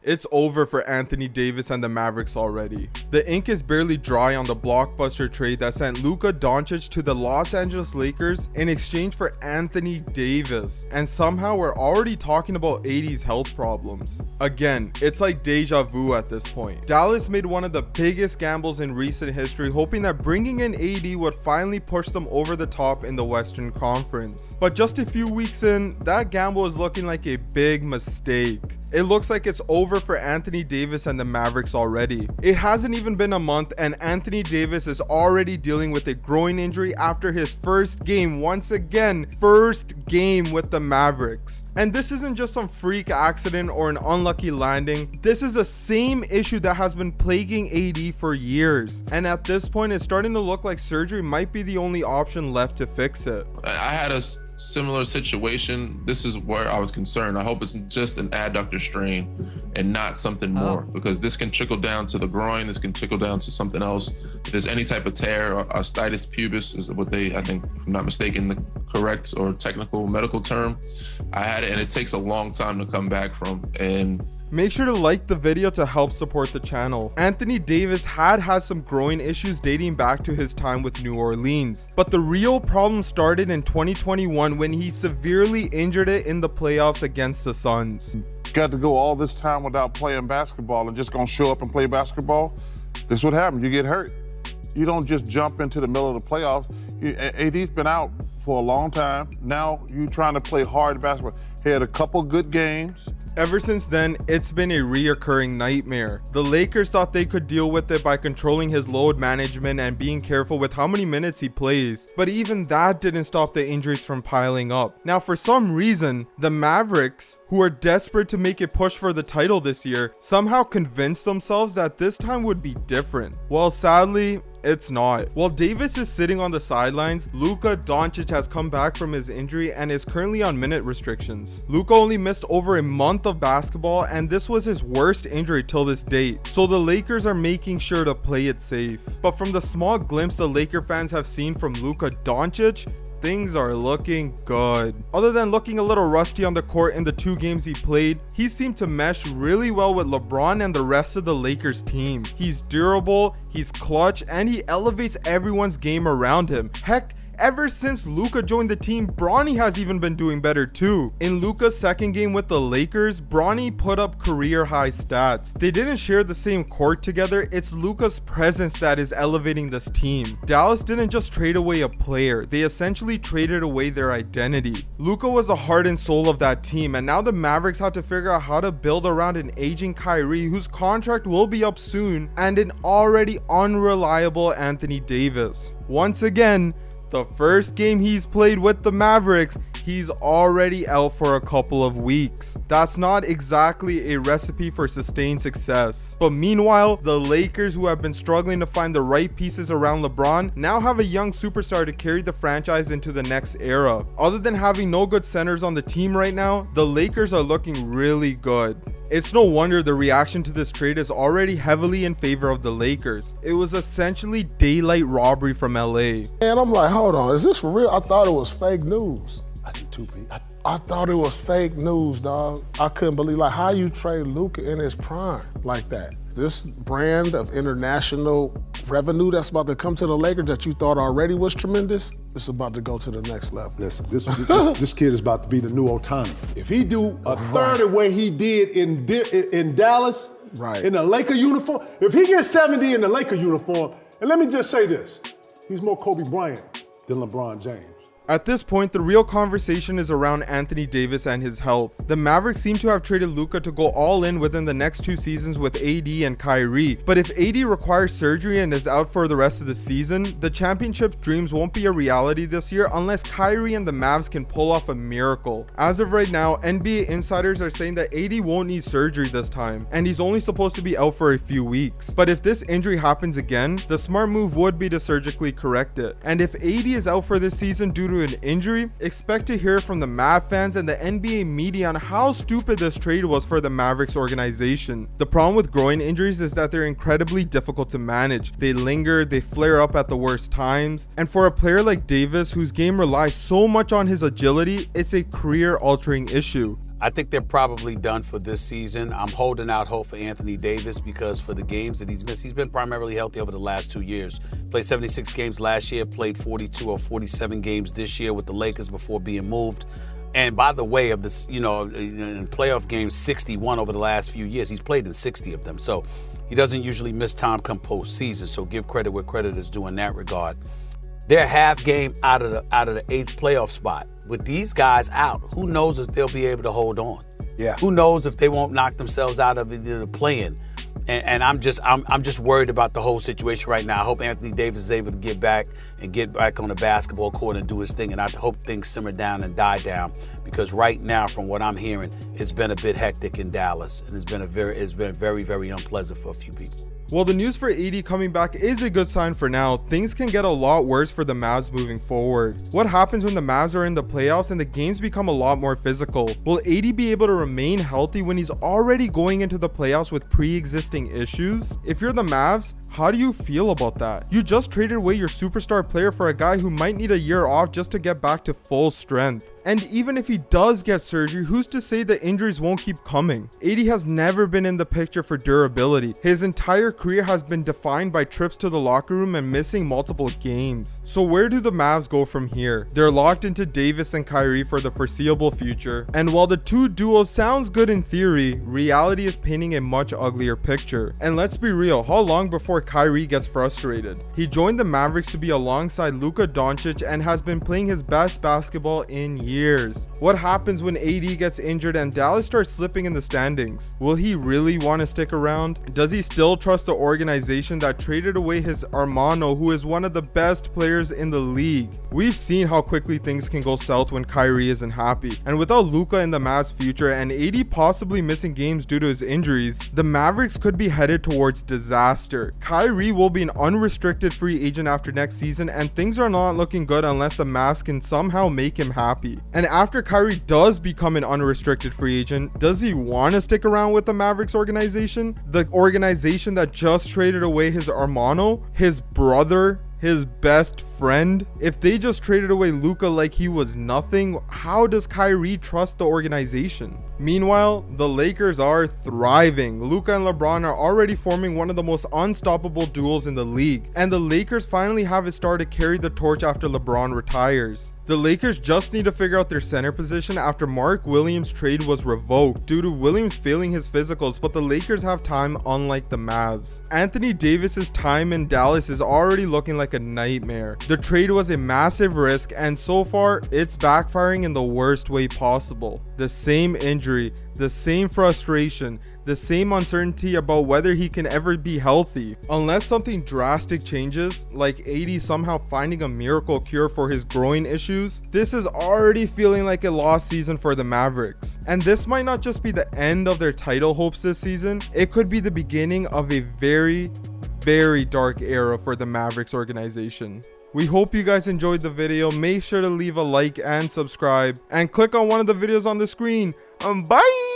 It's over for Anthony Davis and the Mavericks already. The ink is barely dry on the blockbuster trade that sent Luka Doncic to the Los Angeles Lakers in exchange for Anthony Davis. And somehow we're already talking about AD's health problems. Again, it's like deja vu at this point. Dallas made one of the biggest gambles in recent history, hoping that bringing in AD would finally push them over the top in the Western Conference. But just a few weeks in, that gamble is looking like a big mistake. It looks like it's over for Anthony Davis and the Mavericks already. It hasn't even been a month and Anthony Davis is already dealing with a groin injury after his first game, once again, first game with the Mavericks. And this isn't just some freak accident or an unlucky landing. This is the same issue that has been plaguing AD for years. And at this point, it's starting to look like surgery might be the only option left to fix it. I had a similar situation. This is where I was concerned. I hope it's just an adductor strain and not something more, because this can trickle down to the groin. This can trickle down to something else. If there's any type of tear, or osteitis pubis is what they, I think, if I'm not mistaken, the correct or technical medical term. I had it, and it takes a long time to come back from. And make sure to like the video to help support the channel. Anthony Davis had some groin issues dating back to his time with New Orleans, but the real problem started in 2021 when he severely injured it in the playoffs against the Suns. Got to go all this time without playing basketball and just gonna show up and play basketball? This is what happens, you get hurt. You don't just jump into the middle of the playoffs. AD's been out for a long time. Now you trying to play hard basketball. He had a couple good games. Ever since then, it's been a reoccurring nightmare. The Lakers thought they could deal with it by controlling his load management and being careful with how many minutes he plays, but even that didn't stop the injuries from piling up. Now, for some reason, the Mavericks, who are desperate to make a push for the title this year, somehow convinced themselves that this time would be different. Well, sadly, it's not. While Davis is sitting on the sidelines, Luka Doncic has come back from his injury and is currently on minute restrictions. Luka only missed over a month of basketball, and this was his worst injury till this date, so the Lakers are making sure to play it safe. But from the small glimpse the Laker fans have seen from Luka Doncic, things are looking good. Other than looking a little rusty on the court in the 2 games he played, he seemed to mesh really well with LeBron and the rest of the Lakers team. He's durable, he's clutch, and he elevates everyone's game around him. Heck, ever since Luka joined the team, Bronny has even been doing better too. In Luka's second game with the Lakers, Bronny put up career high stats. They didn't share the same court together, it's Luka's presence that is elevating this team. Dallas didn't just trade away a player, they essentially traded away their identity. Luka was the heart and soul of that team, and now the Mavericks have to figure out how to build around an aging Kyrie whose contract will be up soon, and an already unreliable Anthony Davis. Once again, the first game he's played with the Mavericks, he's already out for a couple of weeks. That's not exactly a recipe for sustained success. But meanwhile, the Lakers, who have been struggling to find the right pieces around LeBron, now have a young superstar to carry the franchise into the next era. Other than having no good centers on the team right now, the Lakers are looking really good. It's no wonder the reaction to this trade is already heavily in favor of the Lakers. It was essentially daylight robbery from LA. And I'm like, hold on, is this for real? I thought it was fake news. I did too, Pete. I thought it was fake news, dog. I couldn't believe, like, how you trade Luka in his prime like that. This brand of international revenue that's about to come to the Lakers that you thought already was tremendous, it's about to go to the next level. Listen, this kid is about to be the new Otani. If he do a third of what he did in Dallas, in the Laker uniform, if he gets 70 in the Laker uniform, and let me just say this, he's more Kobe Bryant than LeBron James. At this point, the real conversation is around Anthony Davis and his health. The Mavericks seem to have traded Luka to go all in within the next 2 seasons with AD and Kyrie. But if AD requires surgery and is out for the rest of the season, the championship dreams won't be a reality this year unless Kyrie and the Mavs can pull off a miracle. As of right now, NBA insiders are saying that AD won't need surgery this time, and he's only supposed to be out for a few weeks. But if this injury happens again, the smart move would be to surgically correct it. And if AD is out for this season due to to an injury, expect to hear from the Mavs fans and the NBA media on how stupid this trade was for the Mavericks organization. The problem with groin injuries is that they're incredibly difficult to manage. They linger, they flare up at the worst times, and for a player like Davis, whose game relies so much on his agility, it's a career-altering issue. I think they're probably done for this season. I'm holding out hope for Anthony Davis because for the games that he's missed, he's been primarily healthy over the last 2 years. Played 76 games last year, played 42 or 47 games this year with the Lakers before being moved. And by the way, of this, in playoff games, 61 over the last few years, he's played in 60 of them. So he doesn't usually miss time come postseason. So give credit where credit is due in that regard. They're half game out of the 8th playoff spot. With these guys out, who knows if they'll be able to hold on? Yeah. Who knows if they won't knock themselves out of the play-in? And I'm just worried about the whole situation right now. I hope Anthony Davis is able to get back on the basketball court and do his thing. And I hope things simmer down and die down, because right now, from what I'm hearing, it's been a bit hectic in Dallas, and it's been very, very unpleasant for a few people. While the news for AD coming back is a good sign for now, things can get a lot worse for the Mavs moving forward. What happens when the Mavs are in the playoffs and the games become a lot more physical? Will AD be able to remain healthy when he's already going into the playoffs with pre-existing issues? If you're the Mavs, how do you feel about that? You just traded away your superstar player for a guy who might need a year off just to get back to full strength. And even if he does get surgery, who's to say the injuries won't keep coming? AD has never been in the picture for durability. His entire career has been defined by trips to the locker room and missing multiple games. So where do the Mavs go from here? They're locked into Davis and Kyrie for the foreseeable future. And while the two duos sounds good in theory, reality is painting a much uglier picture. And let's be real, how long before Kyrie gets frustrated? He joined the Mavericks to be alongside Luka Doncic and has been playing his best basketball in years. What happens when AD gets injured and Dallas starts slipping in the standings? Will he really want to stick around? Does he still trust the organization that traded away his Armano, who is one of the best players in the league? We've seen how quickly things can go south when Kyrie isn't happy, and without Luka in the Mavs' future and AD possibly missing games due to his injuries, the Mavericks could be headed towards disaster. Kyrie will be an unrestricted free agent after next season, and things are not looking good unless the Mavs can somehow make him happy. And after Kyrie does become an unrestricted free agent, does he want to stick around with the Mavericks organization? The organization that just traded away his Armano, his brother, his best friend? If they just traded away Luka like he was nothing, how does Kyrie trust the organization? Meanwhile, the Lakers are thriving. Luka and LeBron are already forming one of the most unstoppable duos in the league, and the Lakers finally have a star to carry the torch after LeBron retires. The Lakers just need to figure out their center position after Mark Williams' trade was revoked due to Williams failing his physicals, but the Lakers have time unlike the Mavs. Anthony Davis's time in Dallas is already looking like a nightmare. The trade was a massive risk, and so far it's backfiring in the worst way possible. The same injury, the same frustration, the same uncertainty about whether he can ever be healthy. Unless something drastic changes, like AD somehow finding a miracle cure for his groin issues, this is already feeling like a lost season for the Mavericks. And this might not just be the end of their title hopes this season, it could be the beginning of a very, very dark era for the Mavericks organization. We hope you guys enjoyed the video. Make sure to leave a like and subscribe, and click on one of the videos on the screen. Bye!